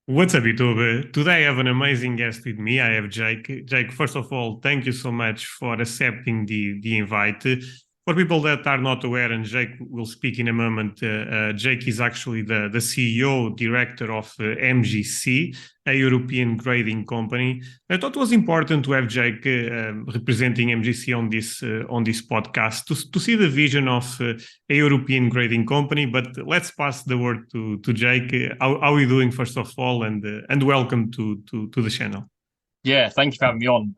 What's up, YouTube? Today I have an amazing guest with me. I have Jake. Jake, first of all, thank you so much for accepting the invite. For people that are not aware, and Jake will speak in a moment, Jake is actually the CEO, director of MGC, a European grading company. I thought it was important to have Jake representing MGC on this podcast to see the vision of a European grading company. But let's pass the word to Jake. How are you doing, first of all, and welcome to the channel. Yeah, thank you for having me on.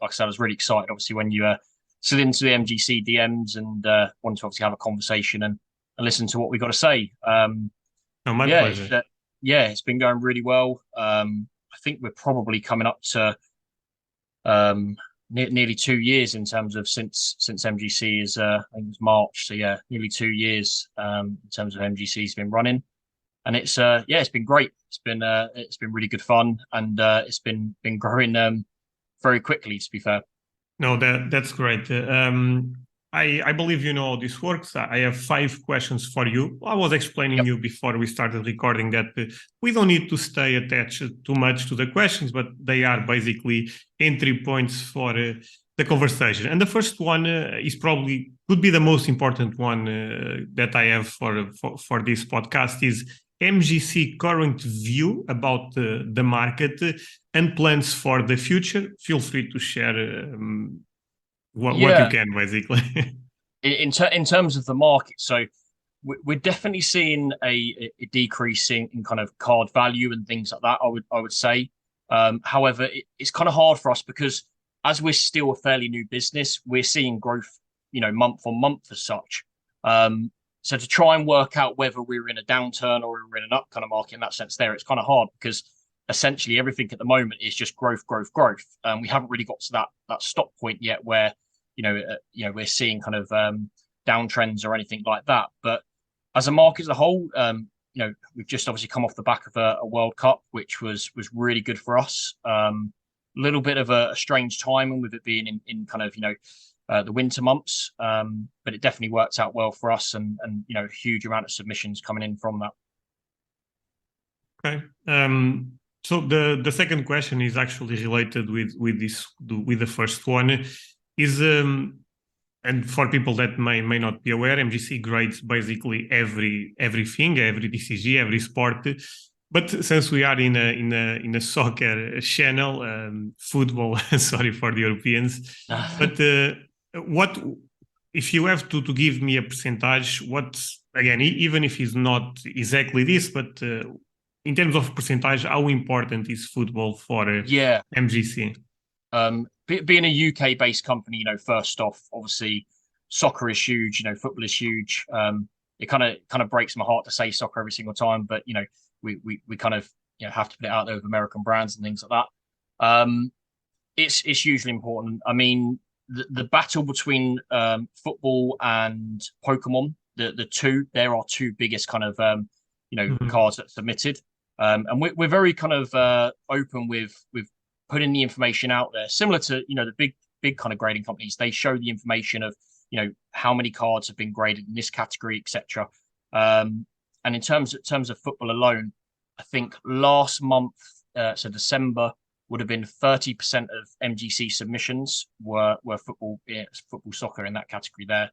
Like I said, I was really excited, obviously, when you slid into the MGC DMs and wanted to obviously have a conversation and listen to what we got to say. No, my Yeah, pleasure. it's been going really well. I think we're probably coming up to nearly 2 years in terms of since MGC is I think it was March. So yeah, nearly 2 years in terms of MGC's been running, and it's been great. It's been really good fun, and it's been growing very quickly, to be fair. No, that's great. I believe you know how this works. I have 5 questions for you. I was explaining Yep. you before we started recording that we don't need to stay attached too much to the questions, but they are basically entry points for the conversation. And the first one is probably could be the most important one that I have for this podcast is MGC current view about the market and plans for the future. Feel free to share what you Yeah, can, basically. in terms of the market, so we're definitely seeing a decrease in kind of card value and things like that. I would say. However, it's kind of hard for us because as we're still a fairly new business, we're seeing growth, month on month as such. So to try and work out whether we're in a downturn or we're in an up kind of market in that sense, it's kind of hard because essentially everything at the moment is just growth, growth, growth. We haven't really got to that stop point yet where we're seeing kind of downtrends or anything like that. But as a market as a whole, we've just obviously come off the back of a World Cup, which was really good for us. A little bit of a strange timing with it being in kind of the winter months, but it definitely worked out well for us, and a huge amount of submissions coming in from that. Okay. So the second question is actually related with the first one. Is and for people that may not be aware, MGC grades basically everything, every DCG, every sport. But since we are in a soccer channel, football, sorry for the Europeans, but what if you have to give me a percentage? What again, even if it's not exactly this, but in terms of percentage, how important is football for Yeah, MGC? being a UK based company, first off, obviously soccer is huge. Football is huge. It kind of breaks my heart to say soccer every single time, but we kind of have to put it out there with American brands and things like that. It's hugely important. I mean, the battle between football and Pokemon, there are two biggest kind of Mhm. cards that submitted. And we're very kind of open with putting the information out there, similar to the big kind of grading companies. They show the information of how many cards have been graded in this category, etc. And in terms of football alone, I think last month, so December, would have been 30% of MGC submissions were football, football soccer in that category there,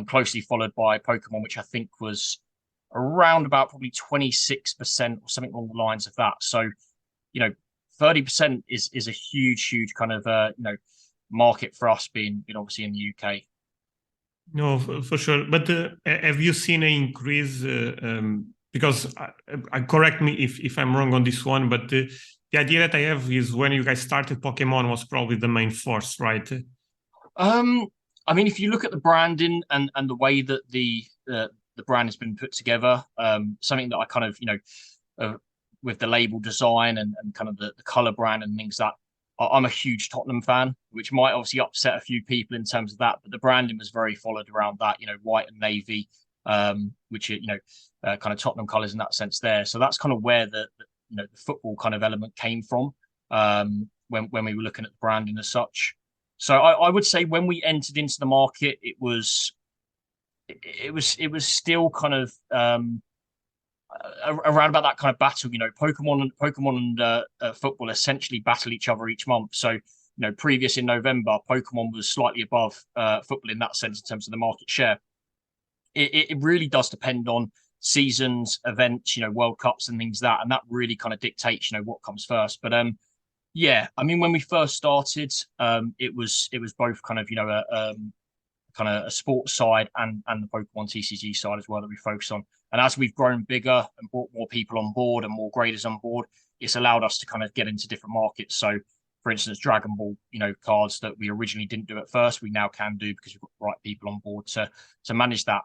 closely followed by Pokemon, which I think was around about probably 26% or something along the lines of that. So, you know, 30% is a huge kind of market for us being obviously in the UK. No, for sure. But have you seen an increase? Because correct me if I'm wrong on this one, but the idea that I have is when you guys started, Pokemon was probably the main force, right? Um, I mean, if you look at the branding and the way that the brand has been put together, something that I kind of with the label design and kind of the color brand and things that I'm a huge Tottenham fan, which might obviously upset a few people in terms of that, but the branding was very followed around that, white and navy, which are, kind of Tottenham colors in that sense there. So that's kind of where the football kind of element came from, when we were looking at the branding as such. So I would say when we entered into the market, it was still kind of around about that kind of battle. Pokemon and football essentially battle each other each month. So previous in November, Pokemon was slightly above football in that sense in terms of the market share. It really does depend on seasons, events, World Cups and things and that really kind of dictates, what comes first. But yeah, I mean, when we first started, it was both kind of kind of a sports side and the Pokemon TCG side as well that we focus on. And as we've grown bigger and brought more people on board and more graders on board, it's allowed us to kind of get into different markets. So, for instance, Dragon Ball, cards that we originally didn't do at first, we now can do because we've got the right people on board to manage that.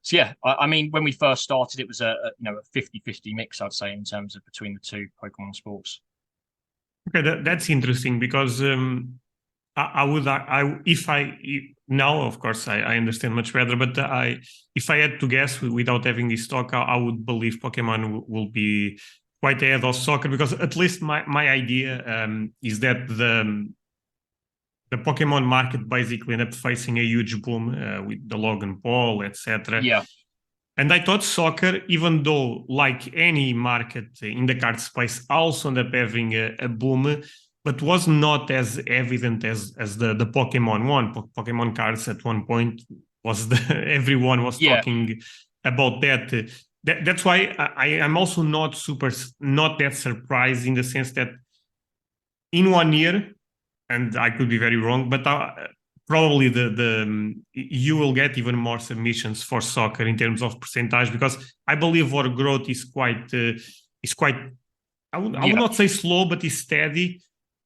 So yeah, I mean, when we first started, it was a 50-50 mix, I'd say, in terms of between the two, Pokemon and sports. Okay, that's interesting because now, of course, I understand much better, but if I had to guess without having this talk, I would believe Pokemon will be quite ahead of soccer, because at least my idea is that the Pokemon market basically ended up facing a huge boom with the Logan Paul, etc. Yeah. And I thought soccer, even though like any market in the card space, also ended up having a boom, but was not as evident as the Pokemon one. Pokemon cards at one point was everyone was talking about that. That's why I'm also not that surprised, in the sense that in 1 year, and I could be very wrong, but probably you will get even more submissions for soccer in terms of percentage, because I believe our growth is quite I would not say slow, but is steady.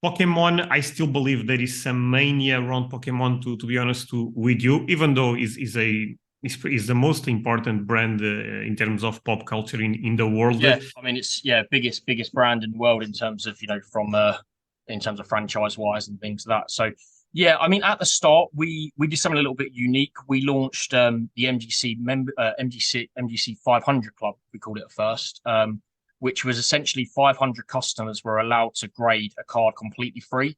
Pokemon, I still believe there is some mania around Pokemon, to be honest with you, even though is the most important brand in terms of pop culture in the world. Yeah, I mean, it's biggest brand in the world in terms of from in terms of franchise wise and things like that. So yeah, I mean, at the start we did something a little bit unique. We launched the MGC 500 Club, we called it at first, which was essentially 500 customers were allowed to grade a card completely free,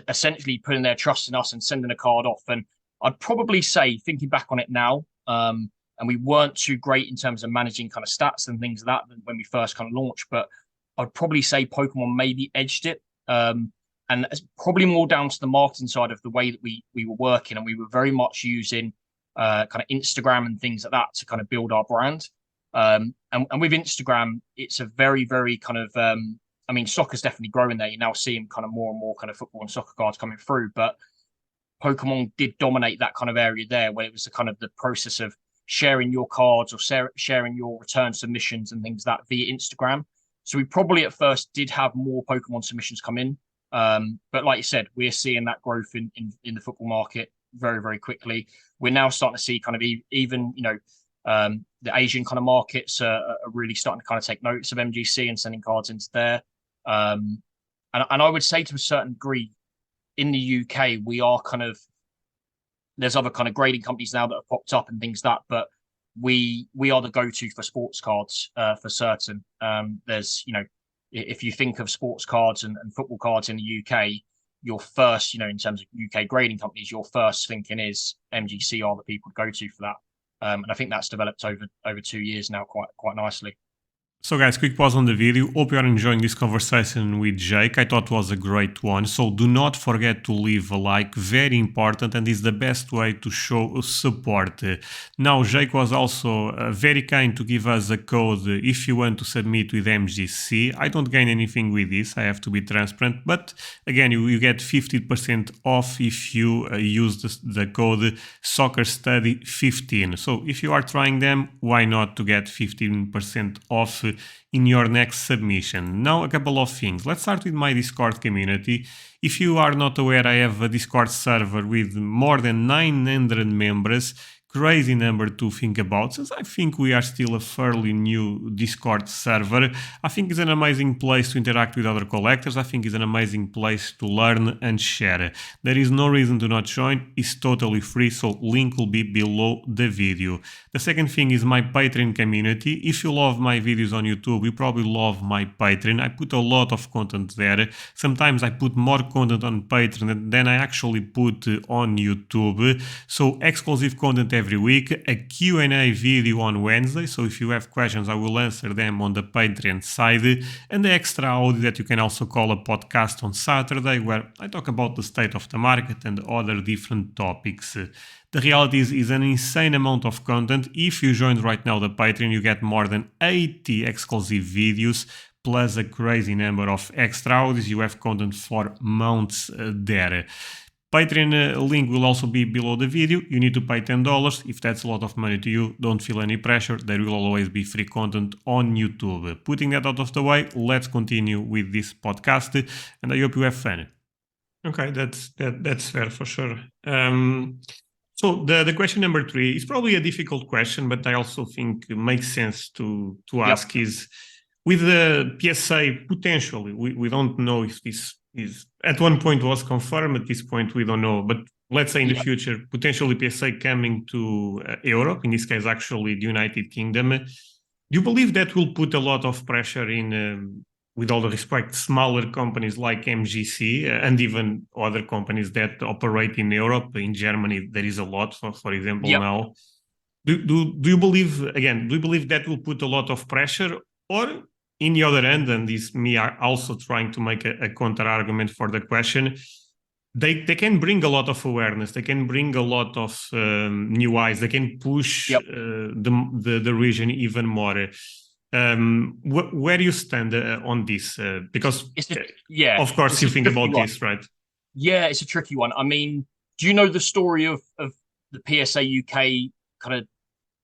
essentially putting their trust in us and sending a card off. And I'd probably say, thinking back on it now, and we weren't too great in terms of managing kind of stats and things like that when we first kind of launched, but I'd probably say Pokemon maybe edged it. And it's probably more down to the marketing side of the way that we were working, and we were very much using kind of Instagram and things like that to kind of build our brand. And with Instagram, it's a very, very kind of, I mean, soccer's definitely growing there. You're now seeing kind of more and more kind of football and soccer cards coming through, but Pokemon did dominate that kind of area there, where it was the kind of the process of sharing your cards or sharing your return submissions and things like that via Instagram. So we probably at first did have more Pokemon submissions come in. But like you said, we're seeing that growth in the football market very, very quickly. We're now starting to see kind of even, the Asian kind of markets are really starting to kind of take notice of MGC and sending cards into there. And I would say to a certain degree, in the UK, we are kind of, there's other kind of grading companies now that have popped up and things like that, but we are the go-to for sports cards for certain. There's, if you think of sports cards and football cards in the UK, your first, in terms of UK grading companies, your first thinking is MGC are the people to go to for that. And I think that's developed over 2 years now quite nicely. So guys, quick pause on the video. Hope you are enjoying this conversation with Jake. I thought it was a great one. So do not forget to leave a like, very important, and is the best way to show support. Now, Jake was also very kind to give us a code if you want to submit with MGC. I don't gain anything with this, I have to be transparent, but again, you get 50% off if you use the code SoccerStudy15. So if you are trying them, why not to get 15% off in your next submission. Now, a couple of things. Let's start with my Discord community. If you are not aware, I have a Discord server with more than 900 members. Crazy number to think about, since I think we are still a fairly new Discord server. I think it's an amazing place to interact with other collectors. I think it's an amazing place to learn and share. There is no reason to not join. It's totally free, so link will be below the video. The second thing is my Patreon community. If you love my videos on YouTube, you probably love my Patreon. I put a lot of content there. Sometimes I put more content on Patreon than I actually put on YouTube. So exclusive content every week, a Q&A video on Wednesday. So if you have questions, I will answer them on the Patreon side, and the extra audio that you can also call a podcast on Saturday, where I talk about the state of the market and other different topics. The reality is an insane amount of content. If you joined right now the Patreon, you get more than 80 exclusive videos, plus a crazy number of extra audios. You have content for months there. Patreon link will also be below the video. You need to pay $10. If that's a lot of money to you, don't feel any pressure. There will always be free content on YouTube. Putting that out of the way, let's continue with this podcast, and I hope you have fun. Okay, that's fair for sure. So the question number 3 is probably a difficult question, but I also think it makes sense to ask is, with the PSA potentially, we don't know if this is at one point was confirmed, at this point we don't know, but let's say in the future, potentially PSA coming to Europe, in this case actually the United Kingdom. Do you believe that will put a lot of pressure in, with all the respect, smaller companies like MGC and even other companies that operate in Europe? In Germany there is a lot, for example, now. Do you believe that will put a lot of pressure? Or in the other end, and this me are also trying to make a counter argument for the question, they can bring a lot of awareness, they can bring a lot of new eyes, they can push the region even more. Where do you stand on this? Because of course you think about this, right? Yeah, it's a tricky one. I mean, do you know the story of the PSA UK kind of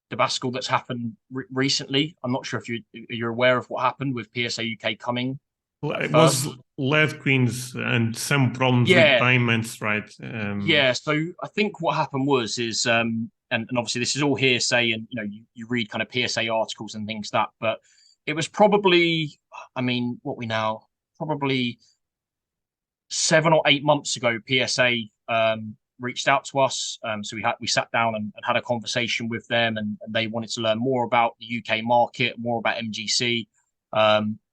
debacle that's happened recently? I'm not sure if you're aware of what happened with PSA UK coming. It was lead queens and some problems with payments, right? So I think what happened was and obviously this is all hearsay, and you read kind of PSA articles and things but it was probably, I mean, what we now probably 7 or 8 months ago, PSA reached out to us. So we sat down and had a conversation with them, and they wanted to learn more about the UK market, more about MGC,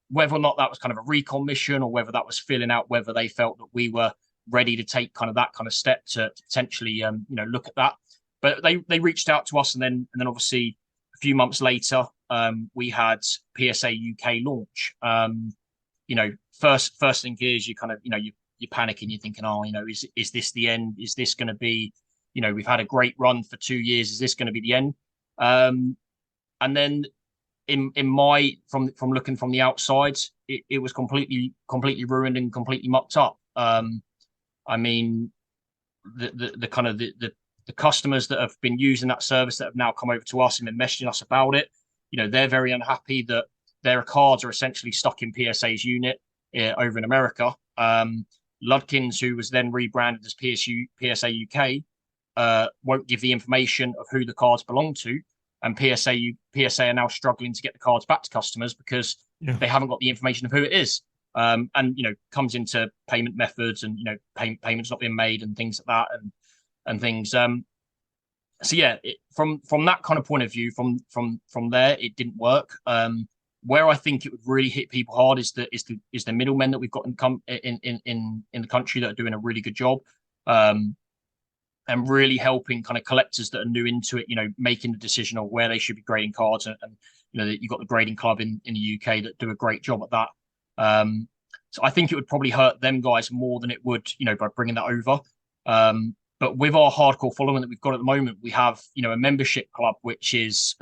whether or not that was kind of a recon mission, or whether that was filling out whether they felt that we were ready to take kind of that kind of step to potentially look at that. But they reached out to us, and then obviously a few months later, we had PSA UK launch. First thing is you kind of you're panicking, you're thinking, is this the end? Is this going to be, we've had a great run for 2 years. Is this going to be the end? And then in my, from looking from the outside, it was completely ruined and completely mucked up. I mean, the kind of the customers that have been using that service that have now come over to us and been messaging us about it, they're very unhappy that their cards are essentially stuck in PSA's unit over in America. Ludkins, who was then rebranded as PSA UK, won't give the information of who the cards belong to, and PSA are now struggling to get the cards back to customers because they haven't got the information of who it is. And comes into payment methods, and payments not being made and things like that, and things. From that kind of point of view, from there, it didn't work. Where I think it would really hit people hard is the middlemen that we've got in the country that are doing a really good job, and really helping kind of collectors that are new into it, making the decision of where they should be grading cards, and you've got the grading club in the UK that do a great job at that. So I think it would probably hurt them guys more than it would, by bringing that over. But with our hardcore following that we've got at the moment, we have, a membership club, which is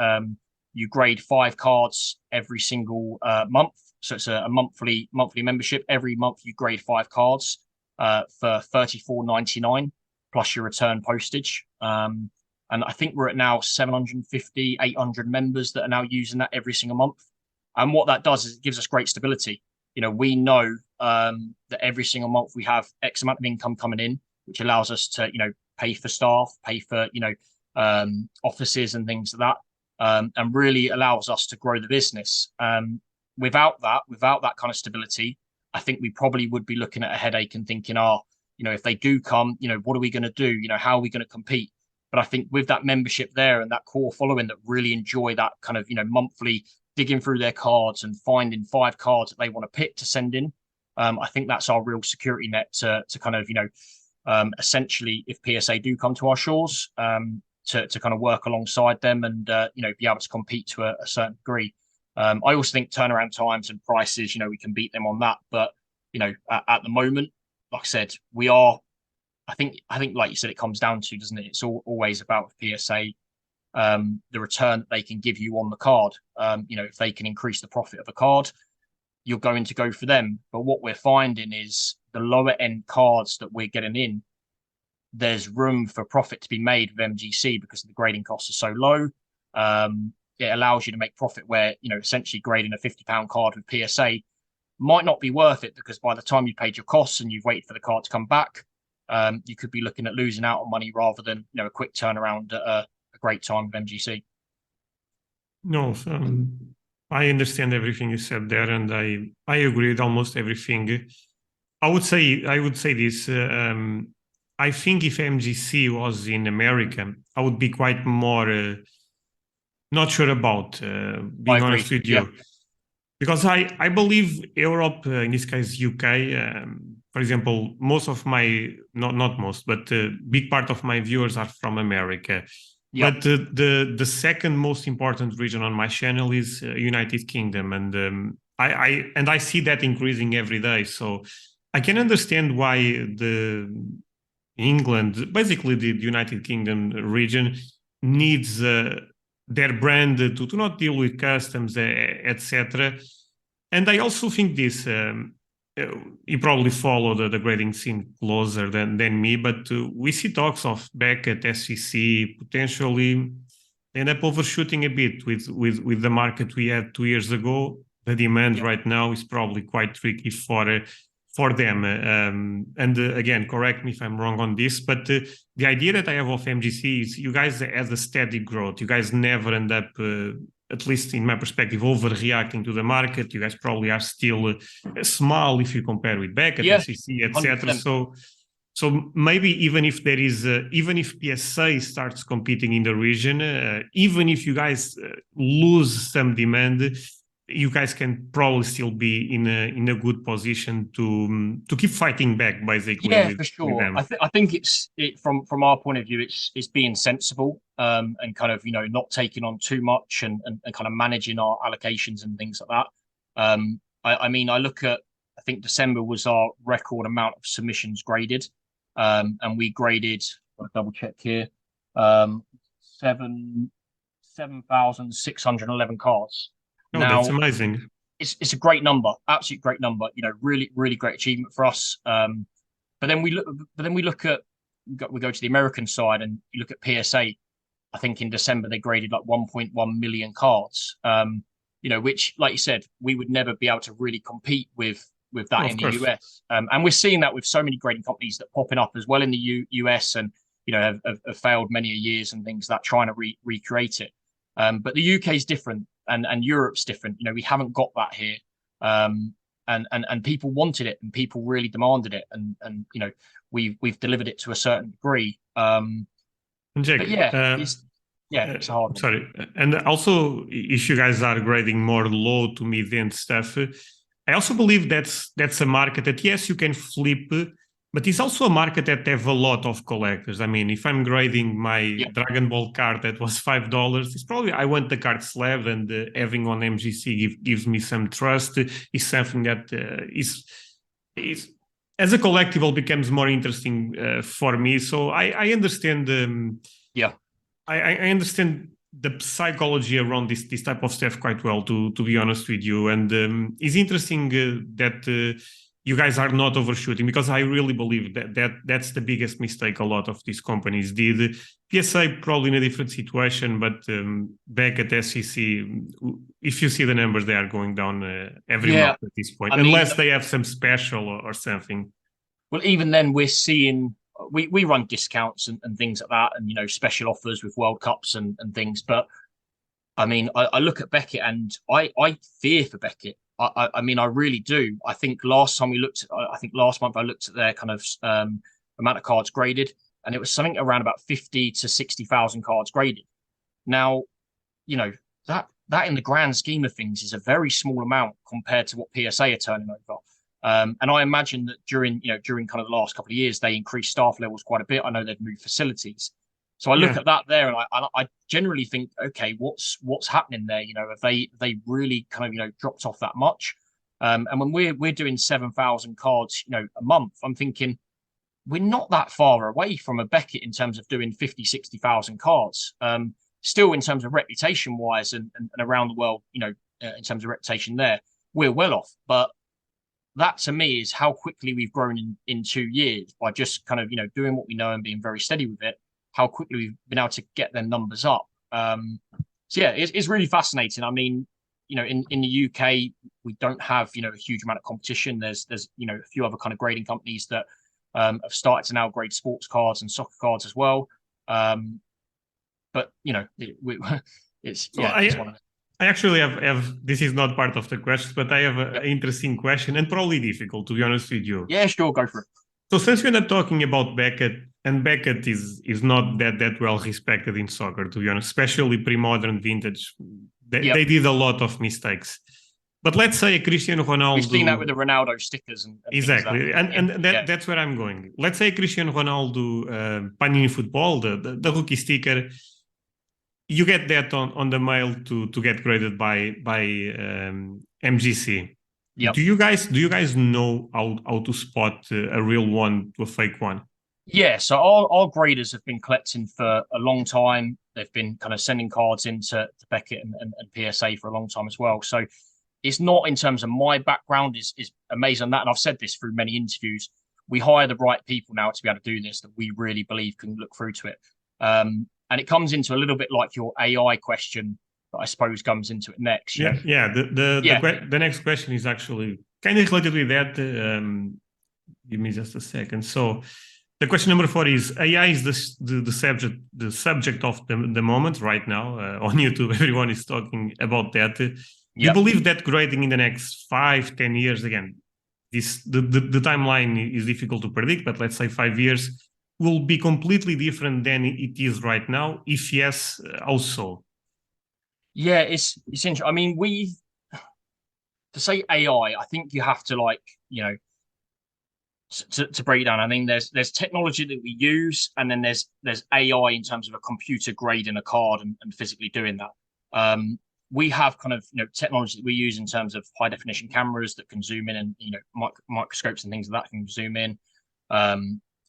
you grade 5 cards every single month. So it's a monthly membership. Every month you grade 5 cards for $34.99 plus your return postage. And I think we're at now 750, 800 members that are now using that every single month. And what that does is it gives us great stability. We know that every single month we have X amount of income coming in, which allows us to, pay for staff, pay for, offices and things like that, and really allows us to grow the business. Without that kind of stability, I think we probably would be looking at a headache and thinking, if they do come, what are we going to do? How are we going to compete? But I think with that membership there and that core following that really enjoy that kind of, monthly digging through their cards and finding 5 cards that they want to pick to send in, I think that's our real security net to kind of, essentially, if PSA do come to our shores, to kind of work alongside them and be able to compete to a certain degree. I also think turnaround times and prices, we can beat them on that. But at the moment, like I said, we are. I think like you said, it comes down to, doesn't it? It's always about PSA, the return that they can give you on the card. If they can increase the profit of a card, you're going to go for them. But what we're finding is the lower end cards that we're getting in, there's room for profit to be made with MGC because the grading costs are so low. It allows you to make profit where, essentially grading a £50 card with PSA might not be worth it because by the time you've paid your costs and you've waited for the card to come back, you could be looking at losing out on money rather than, a quick turnaround at a great time with MGC. No, I understand everything you said there, and I agree with almost everything. I would say this. I think if MGC was in America, I would be quite more not sure about being honest with you, because I believe Europe, in this case UK, for example, most of my not most, but big part of my viewers are from America. But the second most important region on my channel is United Kingdom, and I see that increasing every day. So I can understand why the England, basically the United Kingdom region, needs their brand to not deal with customs, etc. And I also think this. You probably follow the grading scene closer than me, but we see talks of back at SEC potentially end up overshooting a bit with the market we had 2 years ago. The demand right now is probably quite tricky for them. And again, correct me if I'm wrong on this, but the idea that I have of MGC is you guys have a steady growth. You guys never end up at least in my perspective, overreacting to the market. You guys probably are still small if you compare with Beckett, SEC, etc. So maybe even if there is, even if PSA starts competing in the region, even if you guys lose some demand, you guys can probably still be in a good position to keep fighting back, basically. Yeah, for sure. I think it's from our point of view, it's being sensible and kind of not taking on too much and kind of managing our allocations and things like that. I mean, I look at, I think December was our record amount of submissions graded, and we graded. I'll double check here. 7,611 cards. Oh, now, that's amazing. It's a great number, absolute great number. Really, really great achievement for us. But then we look at we go to the American side and you look at PSA. I think in December they graded like 1.1 million cards. Which, like you said, we would never be able to really compete with that in the US. And we're seeing that with so many grading companies that popping up as well in the US and have failed many years and things that trying to recreate it. But the UK is different. And Europe's different. We haven't got that here, and people wanted it, and people really demanded it, and we've delivered it to a certain degree. Jack, but it's a hard one. Sorry, and also if you guys are grading more low to mid-end stuff, I also believe that's a market that yes you can flip. But it's also a market that have a lot of collectors. I mean, if I'm grading my Dragon Ball card that was $5, it's probably I want the card slab, and having on MGC gives me some trust. Is something that is as a collectible becomes more interesting for me. So I understand. I understand the psychology around this type of stuff quite well. To be honest with you, and it's interesting that. You guys are not overshooting, because I really believe that's the biggest mistake a lot of these companies did. PSA probably in a different situation, but back at SEC, if you see the numbers, they are going down every month at this point, unless they have some special or something. Well, even then, we're seeing we run discounts and things like that, and special offers with World Cups and things. But I mean, I look at Beckett and I fear for Beckett. I mean, I really do. I think last time last month I looked at their kind of amount of cards graded, and it was something around about 50 to 60,000 cards graded. Now, that in the grand scheme of things is a very small amount compared to what PSA are turning over. And I imagine that during kind of the last couple of years, they increased staff levels quite a bit. I know they've moved facilities. So I look at that there, and I generally think, okay, what's happening there? Have they really kind of dropped off that much? And when we're doing 7,000 cards, a month, I'm thinking we're not that far away from a Beckett in terms of doing 50, 60,000 cards. Still, in terms of reputation wise and around the world, in terms of reputation there, we're well off. But that to me is how quickly we've grown in 2 years by just kind of, doing what we know and being very steady with it, how quickly we've been able to get their numbers up. So yeah, it's really fascinating. I mean, in the UK, we don't have, a huge amount of competition. There's a few other kind of grading companies that have started to now grade sports cards and soccer cards as well. But it's So it's one of them. I actually have this is not part of the questions, but I have an interesting question and probably difficult, to be honest with you. Yeah, sure, go for it. So since we're not talking about Beckett, and Beckett is not that well respected in soccer, to be honest, especially pre-modern vintage. They did a lot of mistakes. But let's say a Cristiano Ronaldo. We've seen that with the Ronaldo stickers and exactly, that's where I'm going. Let's say Cristiano Ronaldo Panini Football, the rookie sticker. You get that on the mail to get graded by MGC. Yep. Do you guys know how to spot a real one to a fake one? Yeah, so our graders have been collecting for a long time. They've been kind of sending cards into Beckett and PSA for a long time as well. So it's not, in terms of my background, is amazing on that. And I've said this through many interviews. We hire the right people now to be able to do this that we really believe can look through to it. And it comes into a little bit like your AI question that I suppose comes into it next. Yeah. The next question is actually kind of related with that. Give me just a second. So the question number 4 is: AI is the subject of the moment right now on YouTube. Everyone is talking about that. You believe that grading in the next 5-10 years, again, the timeline is difficult to predict, but let's say 5 years, will be completely different than it is right now? If yes, how so? Yeah, it's interesting. I mean, to say AI, I think you have to to break it down. I mean, there's technology that we use, and then there's AI in terms of a computer grading a card and physically doing that. We have kind of technology that we use in terms of high definition cameras that can zoom in, and microscopes and things like that can zoom in.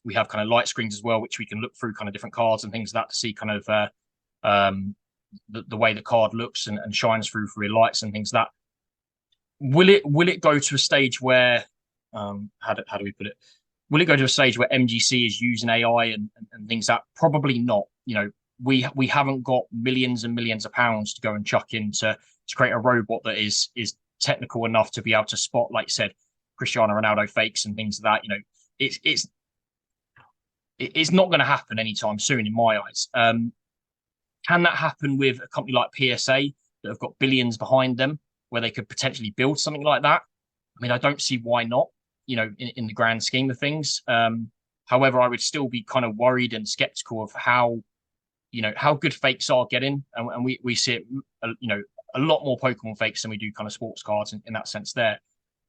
We have kind of light screens as well, which we can look through kind of different cards and things like that to see kind of the way the card looks and shines through lights and things like that. Will it go to a stage where how do we put it? Will it go to a stage where MGC is using AI and things like that? Probably not. We haven't got millions and millions of pounds to go and chuck in to create a robot that is technical enough to be able to spot, like you said, Cristiano Ronaldo fakes and things like that. It's not going to happen anytime soon in my eyes. Can that happen with a company like PSA that have got billions behind them, where they could potentially build something like that? I mean, I don't see why not, in the grand scheme of things. However, I would still be kind of worried and skeptical of how good fakes are getting. And we see it, a lot more Pokemon fakes than we do kind of sports cards in that sense there.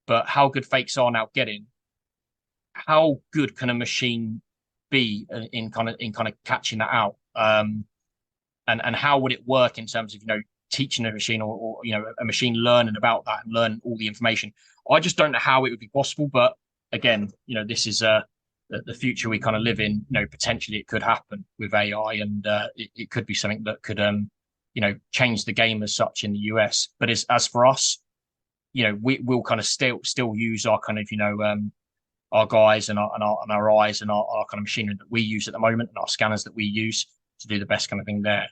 But how good fakes are now getting, how good can a machine be in kind of catching that out? And how would it work in terms of teaching a machine or a machine learning about that and learn all the information? I just don't know how it would be possible. But again, this is the future we kind of live in. Potentially it could happen with AI, and it could be something that could change the game as such in the US. But as for us, we'll kind of still use our kind of our guys and our eyes and our kind of machinery that we use at the moment, and our scanners that we use to do the best kind of thing there.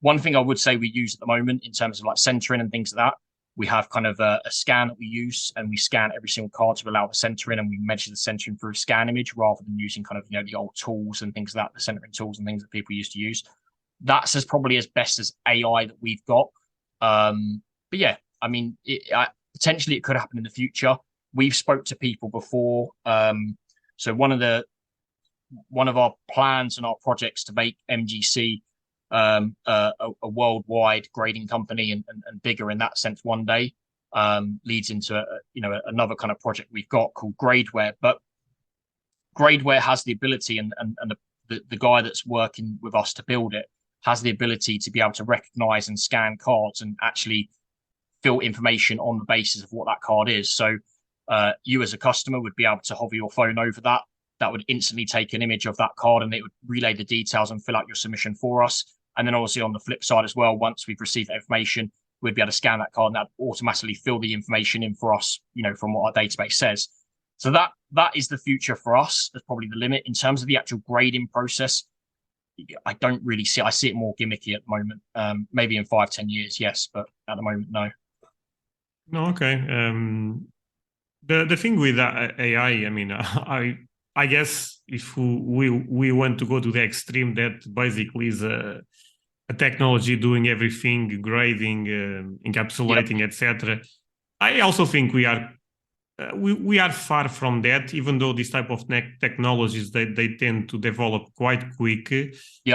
One thing I would say we use at the moment in terms of like centering and things like that, we have kind of a scan that we use, and we scan every single card to allow the centering, and we measure the centering through a scan image rather than using kind of the old tools and things like that, the centering tools and things that people used to use. That's probably as best as AI that we've got. But yeah, I mean, potentially it could happen in the future. We've spoke to people before. So one of our plans and our projects to make MGC a worldwide grading company and bigger in that sense one day leads into another kind of project we've got called Gradeware. But Gradeware has the ability and the guy that's working with us to build it has the ability to be able to recognize and scan cards and actually fill information on the basis of what that card is. So you as a customer would be able to hover your phone over that. That would instantly take an image of that card and it would relay the details and fill out your submission for us. And then obviously on the flip side as well, once we've received that information, we'd be able to scan that card and that automatically fill the information in for us, from what our database says. So that is the future for us. That's probably the limit. In terms of the actual grading process, I don't really see it. I see it more gimmicky at the moment. Maybe in 5-10 years, yes, but at the moment, no. No, okay. The thing with AI, I mean, I guess if we want to go to the extreme, that basically is a technology doing everything, grading, encapsulating, etc. I also think we are far from that, even though this type of technologies they tend to develop quite quick,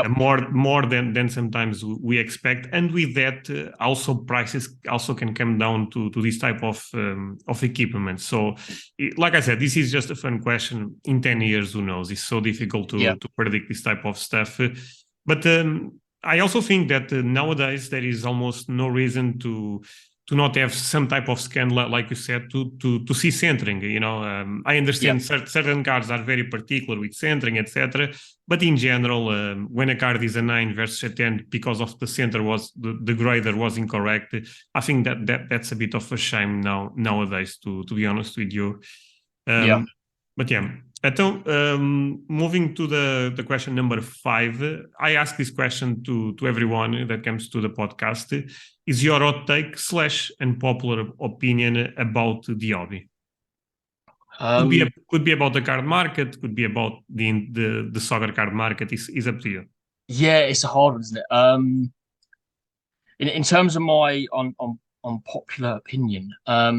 more than sometimes we expect, and with that also prices also can come down to this type of equipment. So, like I said, this is just a fun question. In 10 years, who knows? It's so difficult to predict this type of stuff, but I also think that nowadays there is almost no reason to not have some type of scan, like you said, to see centering. I understand certain cards are very particular with centering, etc. But in general, when a card is a 9 versus a 10 because of the center the grader was incorrect, I think that's a bit of a shame nowadays, to be honest with you. But yeah. Então, moving to the question number 5, I ask this question to everyone that comes to the podcast. Is your hot take / unpopular opinion about the hobby? Could be about the card market, could be about the soccer card market. Is up to you. Yeah, it's a hard one, isn't it? In terms of my unpopular opinion, I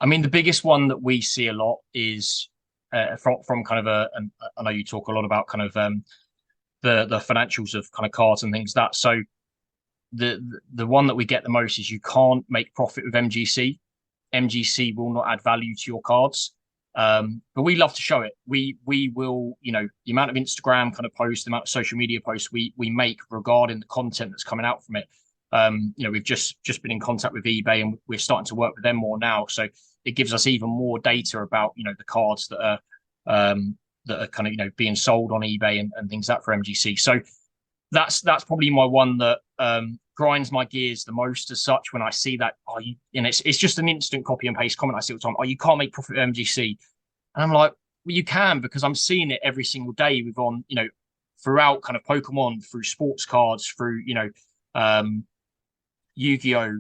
mean, the biggest one that we see a lot is from kind of I know you talk a lot about kind of the financials of kind of cards and things that. So the one that we get the most is you can't make profit with MGC. MGC will not add value to your cards. But we love to show it. We will, the amount of Instagram kind of posts, the amount of social media posts we make regarding the content that's coming out from it. We've just been in contact with eBay and we're starting to work with them more now. So it gives us even more data about, the cards that are kind of, being sold on eBay and things like that for MGC. So that's probably my one that grinds my gears the most as such when I see that. It's just an instant copy and paste comment I see all the time. You can't make profit with MGC. And I'm like, well, you can, because I'm seeing it every single day throughout kind of Pokemon, through sports cards, through, Yu-Gi-Oh,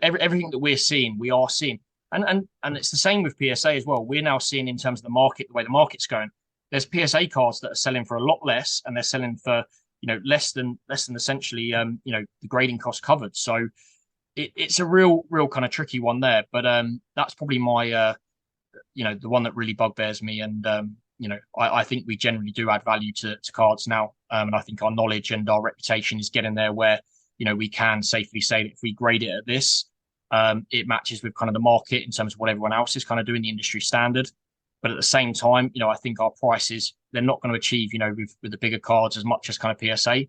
everything that we're seeing, we are seeing. And it's the same with PSA as well. We're now seeing in terms of the market, the way the market's going, there's PSA cards that are selling for a lot less, and they're selling for, less than essentially, the grading cost covered. So it's a real kind of tricky one there. But that's probably my, the one that really bugbears me. And, I think we generally do add value to cards now. And I think our knowledge and our reputation is getting there where, we can safely say that if we grade it at this, it matches with kind of the market in terms of what everyone else is kind of doing, the industry standard. But at the same time, I think our prices, they're not going to achieve, with the bigger cards as much as kind of PSA.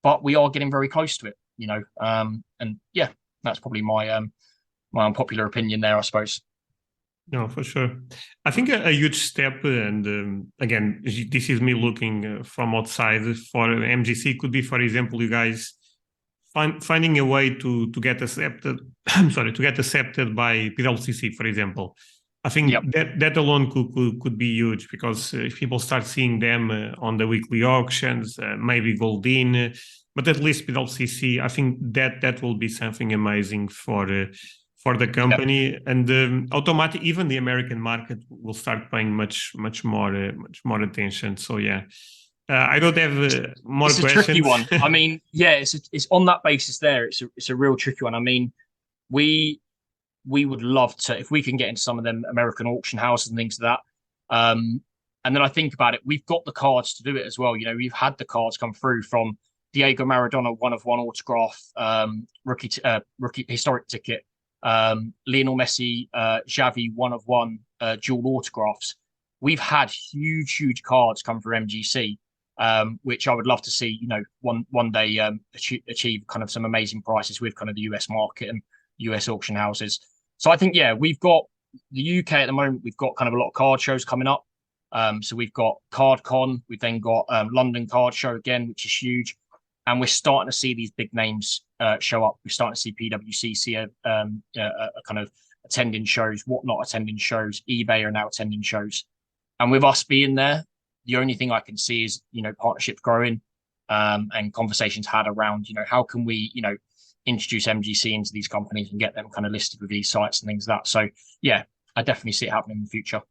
But we are getting very close to it, and yeah, that's probably my unpopular opinion there, I suppose. No, for sure. I think a huge step, and again, this is me looking from outside for MGC, could be, for example, you guys finding a way to get accepted. I'm sorry, to get accepted by PWCC, for example. I think that alone could be huge, because if people start seeing them on the weekly auctions, maybe gold in, but at least PWCC, I think that will be something amazing for the company, and automatic. Even the American market will start paying much more attention. So yeah, I don't have more questions. It's a tricky one. I mean, yeah, it's on that basis there. It's a real tricky one. I mean, we would love to, if we can get into some of them American auction houses and things like that. And then I think about it, we've got the cards to do it as well. We've had the cards come through from Diego Maradona 1/1 autograph, rookie historic ticket. Lionel Messi, Xavi 1/1 dual autographs. we've had huge cards come through MGC, which I would love to see, one day achieve kind of some amazing prices with kind of the US market and US auction houses. So I think, yeah, we've got the UK at the moment. We've got kind of a lot of card shows coming up. So we've got CardCon. We've then got London Card Show again, which is huge. And we're starting to see these big names show up. We're starting to see PWCC kind of attending shows, Whatnot attending shows, eBay are now attending shows. And with us being there, the only thing I can see is, partnerships growing and conversations had around, how can we, introduce MGC into these companies and get them kind of listed with these sites and things like that. So, yeah, I definitely see it happening in the future.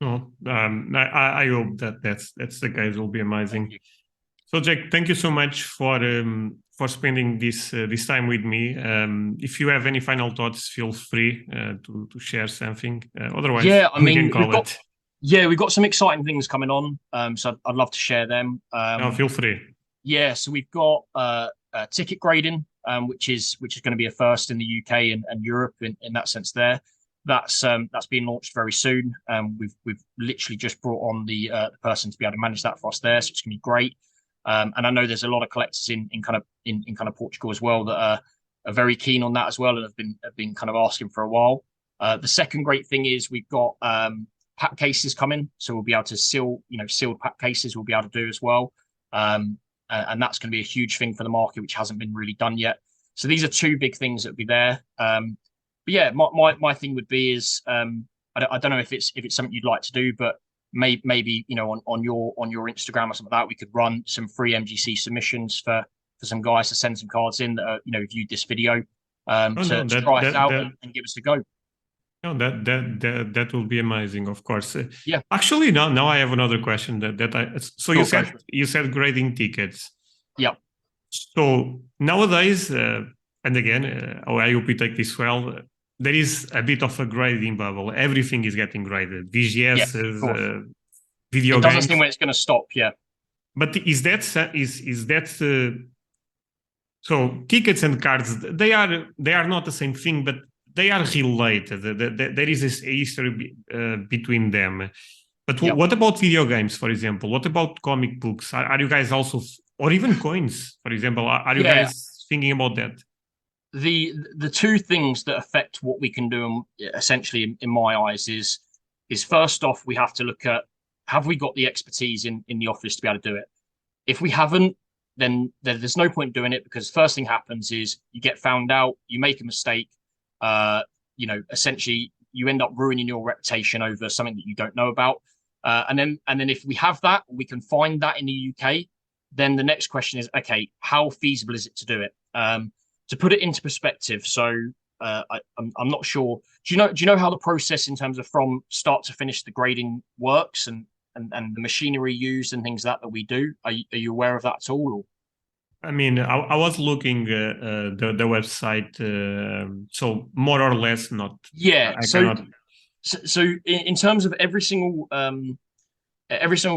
Oh, I hope that's the case. It will be amazing. So, Jack, thank you so much for spending this time with me. If you have any final thoughts, feel free to share something. Otherwise, yeah, I mean, we can call it. Yeah, we've got some exciting things coming on. So I'd love to share them. No, feel free. Yeah, so we've got ticket grading, which is going to be a first in the UK and Europe in that sense. That's being launched very soon. We've literally just brought on the person to be able to manage that for us there, so it's going to be great. And I know there's a lot of collectors in kind of Portugal as well that are very keen on that as well, and have been kind of asking for a while. The second great thing is we've got pack cases coming, so we'll be able to sealed pack cases we'll be able to do as well. And that's going to be a huge thing for the market, which hasn't been really done yet. So these are two big things that will be there. But yeah, my thing would be is I don't know if it's something you'd like to do, but maybe on your Instagram or something like that, we could run some free MGC submissions for some guys to send some cards in that are, viewed this video to try us out and give us a go. No, that will be amazing, of course. Yeah. Actually, now I have another question so you said grading tickets. Yeah. So nowadays, and again, I hope you take this well. There is a bit of a grading bubble. Everything is getting graded. VGS, video games. It doesn't seem when it's going to stop. Yeah. But is that so? Tickets and cards, they are not the same thing, but they are related. There is a history between them. But what about video games, for example? What about comic books? Are you guys also, or even coins, for example? Are you guys thinking about that? The two things that affect what we can do, essentially, in my eyes, is first off, we have to look at, have we got the expertise in the office to be able to do it? If we haven't, then there's no point doing it, because first thing happens is you get found out, you make a mistake, essentially you end up ruining your reputation over something that you don't know about. And then if we have that, we can find that in the UK, then the next question is, okay, how feasible is it to do it? To put it into perspective, so I'm not sure. Do you know how the process in terms of from start to finish the grading works and the machinery used and things that we do? Are you aware of that at all? Or? I mean, I was looking the website, so more or less not. Yeah. So in terms of every single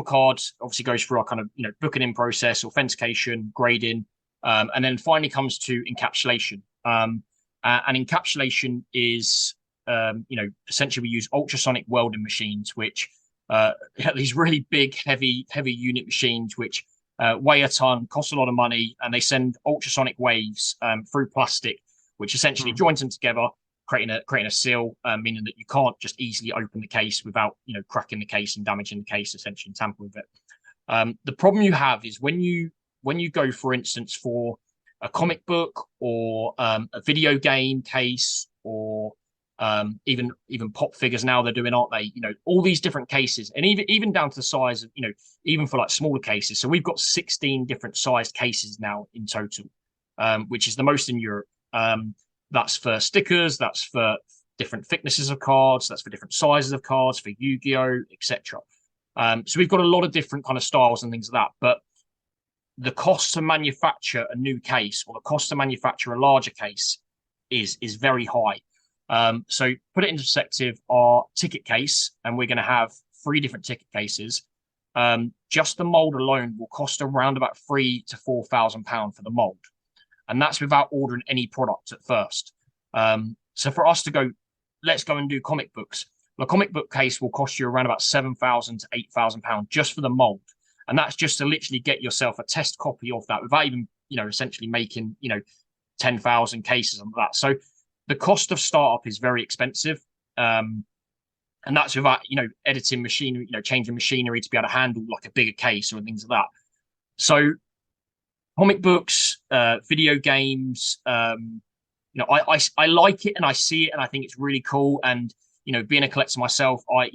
card obviously goes through our kind of booking in process, authentication, grading, and then finally comes to encapsulation. And encapsulation is essentially we use ultrasonic welding machines, which these really big, heavy unit machines, which weigh a ton, cost a lot of money, and they send ultrasonic waves through plastic, which essentially joins them together, creating a seal, meaning that you can't just easily open the case without cracking the case and damaging the case, essentially, and tampering with it. The problem you have is when you go, for instance, for a comic book or a video game case, or even pop figures now they're doing, aren't they? All these different cases, and even down to the size of, even for like smaller cases. So we've got 16 different sized cases now in total, which is the most in Europe. That's for stickers, that's for different thicknesses of cards, that's for different sizes of cards, for Yu-Gi-Oh, etc. So we've got a lot of different kind of styles and things like that. But the cost to manufacture a new case, or the cost to manufacture a larger case, is very high. So put it into perspective, our ticket case, and we're going to have 3 different ticket cases. Just the mold alone will cost around about £3,000 to £4,000 for the mold, and that's without ordering any product at first. So for us to go, let's go and do comic books, The comic book case will cost you around about £7,000 to £8,000 just for the mold, and that's just to literally get yourself a test copy of that without even essentially making 10,000 cases of that. So the cost of startup is very expensive. And that's without, editing machinery, changing machinery to be able to handle like a bigger case or things like that. So comic books, video games, I like it and I see it and I think it's really cool. And, being a collector myself, I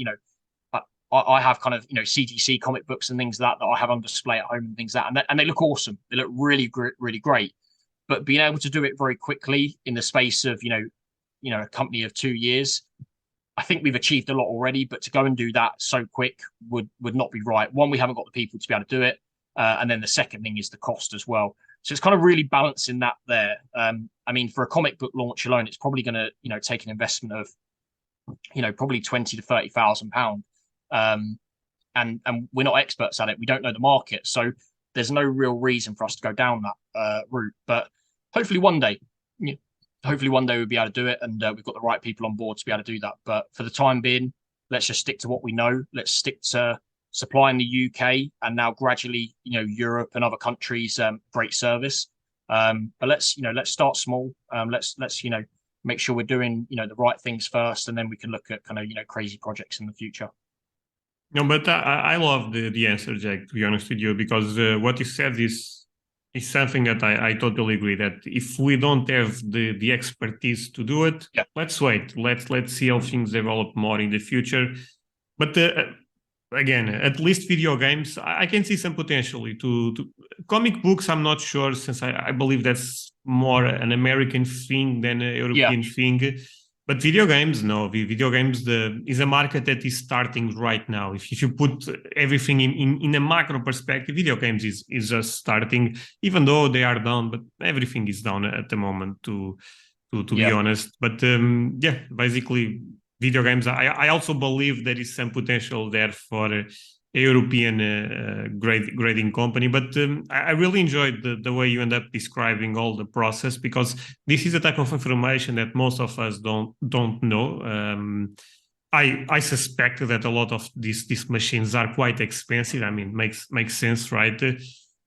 have kind of, CGC comic books and things like that I have on display at home and things like that. And they look awesome. They look really, really great. But being able to do it very quickly in the space of, a company of 2 years, I think we've achieved a lot already, but to go and do that so quick would not be right. One, we haven't got the people to be able to do it. And then the second thing is the cost as well. So it's kind of really balancing that there. I mean, for a comic book launch alone, it's probably going to, take an investment of, probably 20 to 30,000 pounds. And we're not experts at it. We don't know the market. So there's no real reason for us to go down that route. But hopefully one day, we'll be able to do it, and we've got the right people on board to be able to do that. But for the time being, let's just stick to what we know. Let's stick to supplying the UK and now gradually, Europe and other countries, great service. But let's start small. Let's make sure we're doing, the right things first, and then we can look at kind of, crazy projects in the future. No, but I love the answer, Jack, to be honest with you, because what you said is something that I totally agree that if we don't have the expertise to do it, yeah. Let's wait. Let's see how things develop more in the future. But again, at least video games, I can see some potentially to comic books. I'm not sure, since I believe that's more an American thing than a European thing. But video games, no. Video games is a market that is starting right now. If you put everything in a macro perspective, video games is just starting, even though they are down, but everything is down at the moment, to be honest. But basically, video games, I also believe there is some potential there for a European grading company. But I really enjoyed the way you end up describing all the process, because this is a type of information that most of us don't know. I suspect that a lot of these machines are quite expensive. I mean, makes sense, right?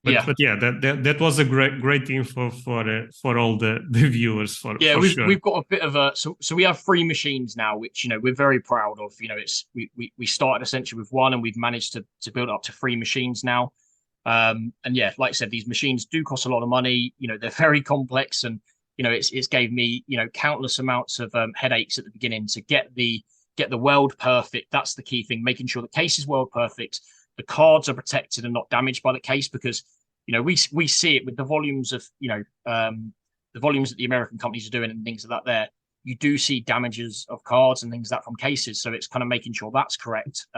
But that was a great info for all the viewers for sure. We've got a bit of a so we have 3 machines now, which we're very proud of. It's we started essentially with 1, and we've managed to build up to 3 machines now. And like I said, these machines do cost a lot of money. They're very complex, and it's gave me countless amounts of headaches at the beginning to get the weld perfect. That's the key thing, making sure the case is weld perfect. The cards are protected and not damaged by the case, because we see it with the volumes of the volumes that the American companies are doing and things like that. There, you do see damages of cards and things like that from cases. So it's kind of making sure that's correct.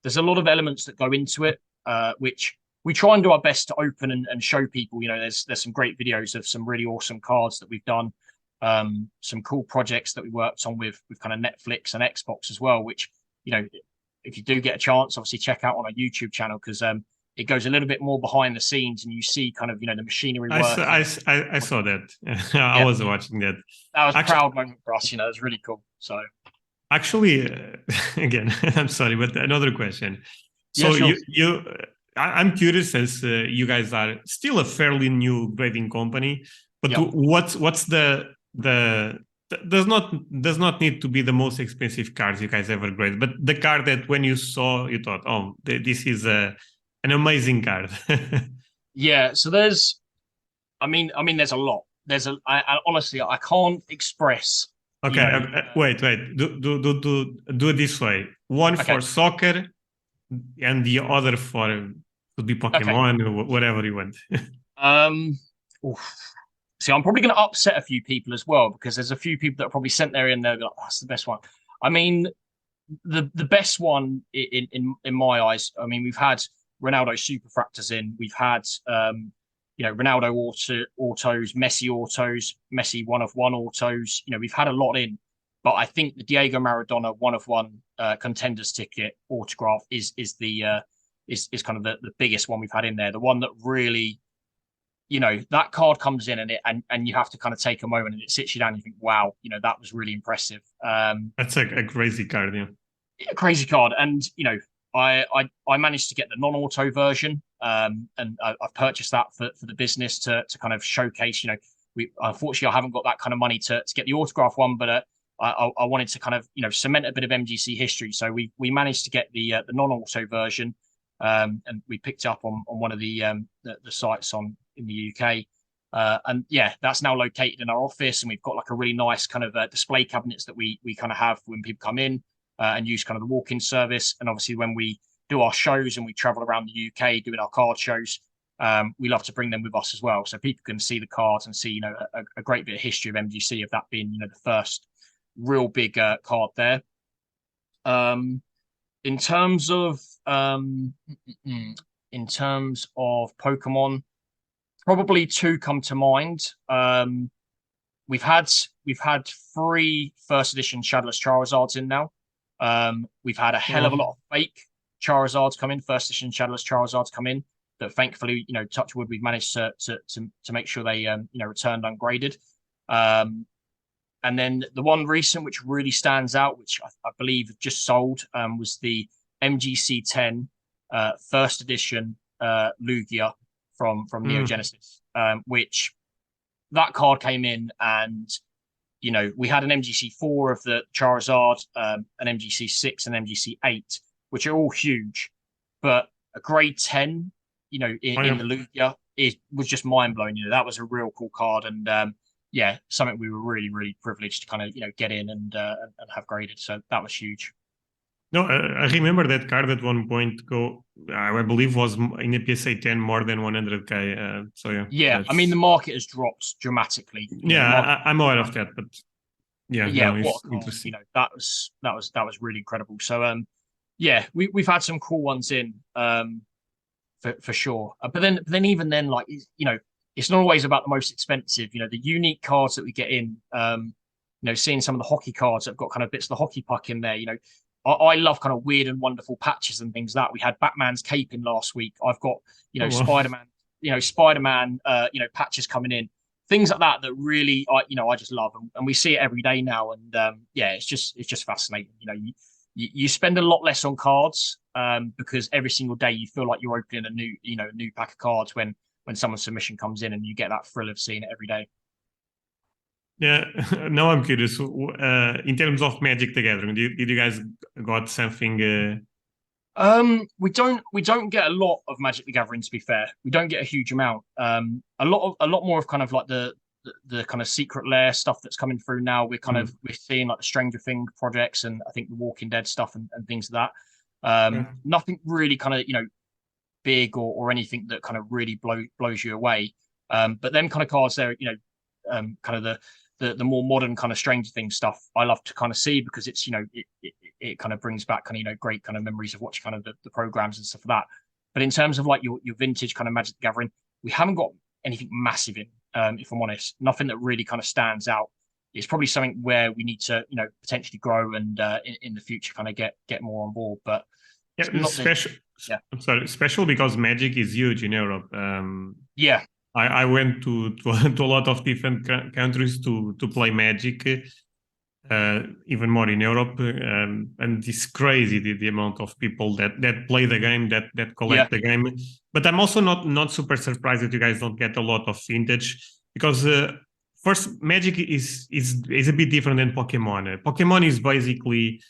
There's a lot of elements that go into it, which we try and do our best to open and show people. There's some great videos of some really awesome cards that we've done, some cool projects that we worked on with kind of Netflix and Xbox as well, which if you do get a chance, obviously check out on our YouTube channel, because it goes a little bit more behind the scenes, and you see kind of the machinery work. I saw that. I was watching that. That was a proud moment for us. It was really cool. So actually, again, I'm sorry, but another question. So sure. I'm curious, as you guys are still a fairly new grading company, but what's the does not need to be the most expensive card you guys ever graded, but the card that when you saw, you thought, oh, this is an amazing card. So there's a lot. I honestly, I can't express. Okay, wait. Do it this way. One for soccer, and the other for could be Pokemon or whatever you want. See, I'm probably going to upset a few people as well, because there's a few people that are probably sent there and they're like, oh, that's the best one. I mean, the best one in my eyes. I mean, we've had Ronaldo Superfractors in. We've had Ronaldo autos, Messi autos, Messi 1 of 1 autos. We've had a lot in, but I think the Diego Maradona 1 of 1 contenders ticket autograph is kind of the biggest one we've had in there. The one that really that card comes in and you have to kind of take a moment and it sits you down and you think, wow, that was really impressive. That's a crazy card, yeah. Crazy card. And, I managed to get the non-auto version. And I've purchased that for the business to kind of showcase, unfortunately I haven't got that kind of money to get the autograph one, but I wanted to kind of, cement a bit of MGC history. So we managed to get the non-auto version. And we picked up on one of the sites in the UK. And yeah, that's now located in our office, and we've got like a really nice kind of display cabinets that we kind of have when people come in and use kind of the walk-in service. And obviously, when we do our shows and we travel around the UK doing our card shows, we love to bring them with us as well, so people can see the cards and see a great bit of history of MGC, of that being the first real big card there. In terms of Pokemon, probably two come to mind. We've had 3 first edition Shadowless Charizards in now. We've had a hell of a lot of fake Charizards come in, first edition Shadowless Charizards come in, that thankfully, touch wood, we've managed to make sure they returned ungraded. And then the one recent which really stands out, which I believe just sold, was the MGC 10 first edition Lugia from Neo Genesis, which that card came in, and we had an MGC 4 of the Charizard, an MGC 6 and MGC 8, which are all huge, but a grade 10, in the Lugia was just mind blowing. That was a real cool card, and yeah, something we were really, really privileged to kind of get in and have graded. So that was huge. No, I remember that card at one point I believe was in a PSA 10 more than 100k. So yeah. Yeah, I mean the market has dropped dramatically. Yeah, I'm aware of that, but yeah, what a card, interesting. That was really incredible. So yeah, we've had some cool ones in for sure. But then even then, like it's not always about the most expensive. The unique cards that we get in. Seeing some of the hockey cards that have got kind of bits of the hockey puck in there. I love kind of weird and wonderful patches and things like that. We had Batman's cape in last week. I've got, Spider-Man, patches coming in, things like that really, I just love, and we see it every day now. And yeah, it's just fascinating. You spend a lot less on cards because every single day you feel like you're opening a new pack of cards when someone's submission comes in, and you get that thrill of seeing it every day. Yeah, now I'm curious. In terms of Magic the Gathering, did you guys got something? We don't get a lot of Magic the Gathering. To be fair, we don't get a huge amount. A lot more of kind of like the kind of secret lair stuff that's coming through now. We're seeing like the Stranger Things projects, and I think the Walking Dead stuff and things like that. Nothing really kind of big or anything that kind of really blows you away. But them kind of cards there, kind of the more modern kind of Stranger Things stuff, I love to kind of see, because it's it kind of brings back kind of great kind of memories of watching kind of the programs and stuff like that. But in terms of like your vintage kind of Magic the Gathering, we haven't got anything massive in. If I'm honest, nothing that really kind of stands out. It's probably something where we need to potentially grow and in the future kind of get more on board. But yeah, special. I'm sorry, special because Magic is huge in Europe. Yeah. I went to a lot of different countries to play Magic, even more in Europe, and it's crazy the amount of people that play the game, that collect the game. But I'm also not super surprised that you guys don't get a lot of vintage, because first, Magic is a bit different than Pokemon. Pokemon is basically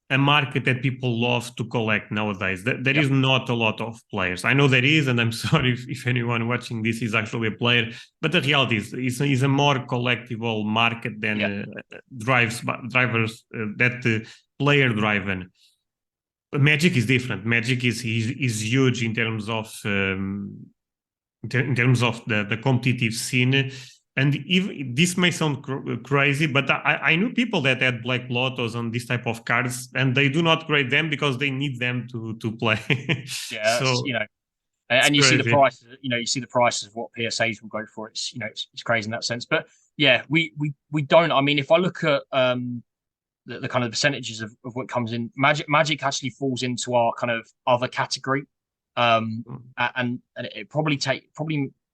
a market that people love to collect nowadays. There is not a lot of players. I know there is, and I'm sorry if anyone watching this is actually a player, but the reality is a more collectible market than drivers that player driven. Magic is different. Magic is huge in terms of the competitive scene. And even this may sound crazy, but I knew people that had Black Lotos on this type of cards, and they do not grade them because they need them to play. Yeah, so and you see the prices. You see the prices of what PSAs will go for. It's it's crazy in that sense. But yeah, we don't. I mean, if I look at the kind of percentages of what comes in, Magic actually falls into our kind of other category, and it probably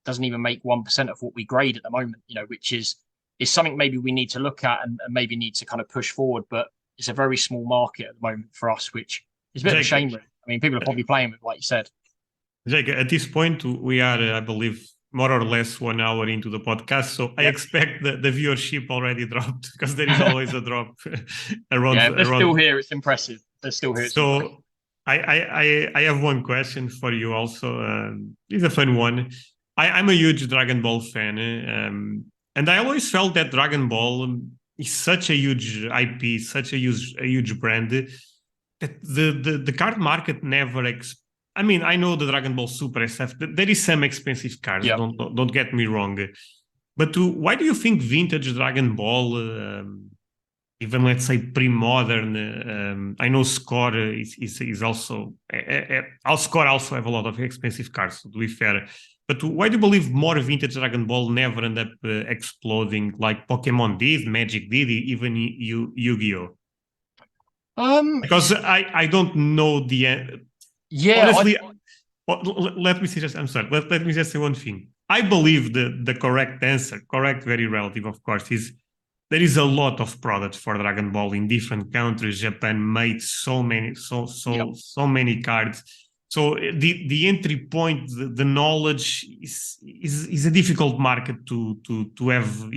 doesn't even make 1% of what we grade at the moment, which is something maybe we need to look at and maybe need to kind of push forward. But it's a very small market at the moment for us, which is a bit of a shame. Really. I mean, people are probably playing with, like you said. Jake, at this point, we are, I believe, more or less 1 hour into the podcast. So I expect the viewership already dropped because there is always a drop around. Yeah, they're still here. It's impressive. They're still here. So I have one question for you also. It's a fun one. I'm a huge Dragon Ball fan. And I always felt that Dragon Ball is such a huge IP, such a huge brand, that the card market never I mean, I know the Dragon Ball Super SF. There is some expensive cards. Yep. Don't get me wrong, but why do you think vintage Dragon Ball, even let's say pre-modern? I know Score is also. Score also have a lot of expensive cards. To be fair, but why do you believe more vintage Dragon Ball never end up exploding like Pokemon did, Magic did, even Yu-Gi-Oh? Because I don't know the. Yeah, honestly, let me suggest. I'm sorry. Let me just say one thing. I believe the correct answer, correct, very relative, of course, is there is a lot of products for Dragon Ball in different countries. Japan made so many cards. So the entry point, the knowledge is a difficult market to have.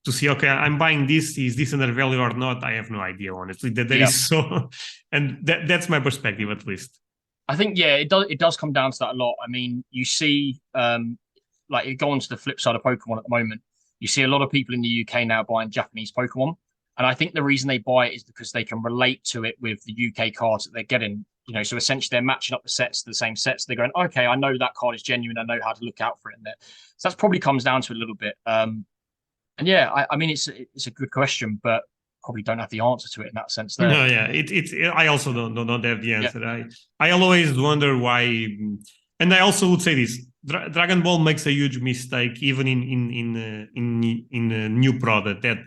To see, okay, I'm buying this. Is this undervalued or not? I have no idea, honestly. That there is so, and that's my perspective at least. I think it does come down to that a lot. I mean, you see, like you go on to the flip side of Pokemon at the moment. You see a lot of people in the UK now buying Japanese Pokemon, and I think the reason they buy it is because they can relate to it with the UK cards that they're getting. So essentially they're matching up the sets to the same sets. They're going, okay, I know that card is genuine. I know how to look out for it in there. So that probably comes down to it a little bit. And yeah, I mean, it's a good question, but probably don't have the answer to it in that sense. There. No, yeah, I also don't have the answer. Yeah. I always wonder why, and I also would say this: Dragon Ball makes a huge mistake, even in a new product, that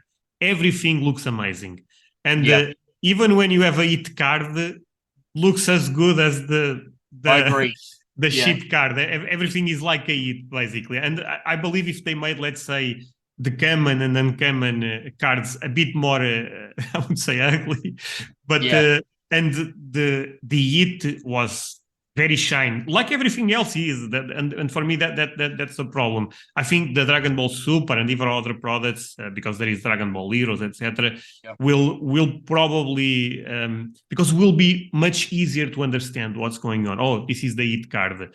everything looks amazing, and even when you have a hit card, looks as good as I agree. the shit card. Everything is like a hit basically, and I believe if they made, let's say, the common and uncommon cards a bit more, I would say, ugly, but and the hit was very shiny, like everything else is. And for me, that's the problem. I think the Dragon Ball Super and even other products, because there is Dragon Ball Heroes, etc., will probably because will be much easier to understand what's going on. Oh, this is the hit card.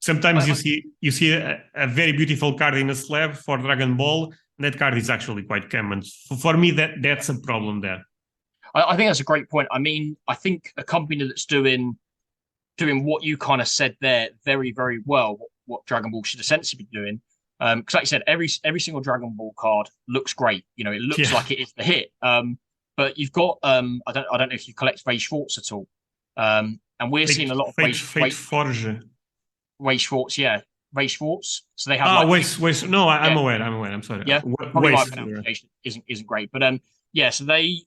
Sometimes you see a very beautiful card in a slab for Dragon Ball. That card is actually quite common. For me, that's a problem there. I think that's a great point. I mean, I think a company that's doing what you kind of said there very, very well, what Dragon Ball should essentially be doing. Because like you said, every single Dragon Ball card looks great. It looks like it is the hit. But you've got I don't know if you collect Ray Schwartz at all. And we're seeing a lot of Ray Forge. Ray Schwartz, Ray Schwartz. So they have Waste. No, I'm aware. I'm sorry. Yeah, probably my pronunciation isn't great, but so they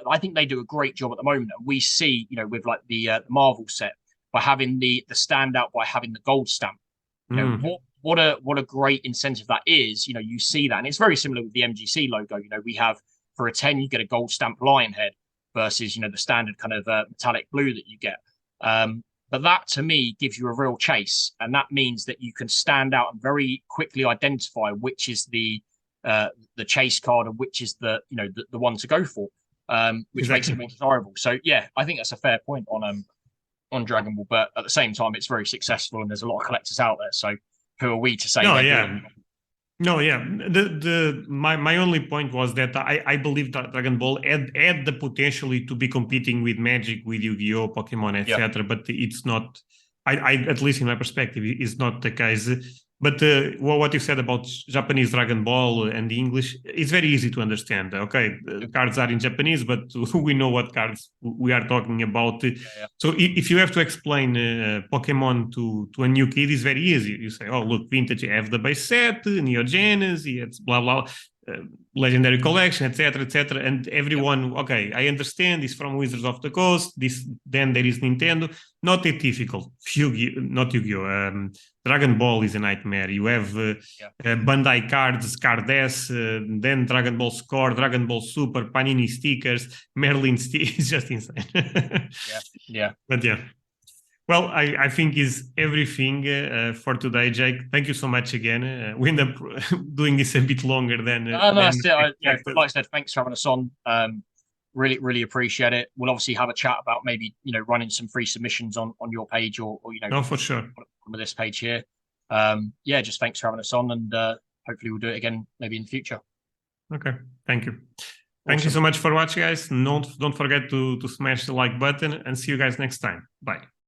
I think they do a great job at the moment. And we see, with like the Marvel set, by having the standout, by having the gold stamp. What a great incentive that is. You see that, and it's very similar with the MGC logo. We have for a 10 you get a gold stamp lion head versus the standard kind of metallic blue that you get. But that, to me, gives you a real chase, and that means that you can stand out and very quickly identify which is the chase card and which is the one to go for, which makes it more desirable. So yeah, I think that's a fair point on Dragon Ball. But at the same time, it's very successful, and there's a lot of collectors out there. So who are we to say? My only point was that I believe that Dragon Ball had the potential to be competing with Magic, with Yu-Gi-Oh, Pokemon, etc. But it's not. I at least in my perspective, is not the case. But what you said about Japanese Dragon Ball and the English is very easy to understand. Okay, the cards are in Japanese, but we know what cards we are talking about. So if you have to explain Pokemon to a new kid, it's very easy. You say, oh, look, vintage, you have the base set, Neo Genesis, it's blah, blah. Legendary Collection, etc., etc. And everyone, okay, I understand this from Wizards of the Coast. This, then there is Nintendo. Not that difficult. Not Yu-Gi-Oh! Dragon Ball is a nightmare. You have Bandai cards, Card S, then Dragon Ball Score, Dragon Ball Super, Panini stickers, Merlin stickers. It's just insane. Yeah. But yeah. Well, I think is everything for today, Jake. Thank you so much again. We end up doing this a bit longer than. Like I said, thanks for having us on. Really, really appreciate it. We'll obviously have a chat about maybe running some free submissions on your page or no, for sure. On this page here. Just thanks for having us on, and hopefully we'll do it again maybe in the future. Okay, thank you. Thank you so much for watching, guys. Don't forget to smash the like button, and see you guys next time. Bye.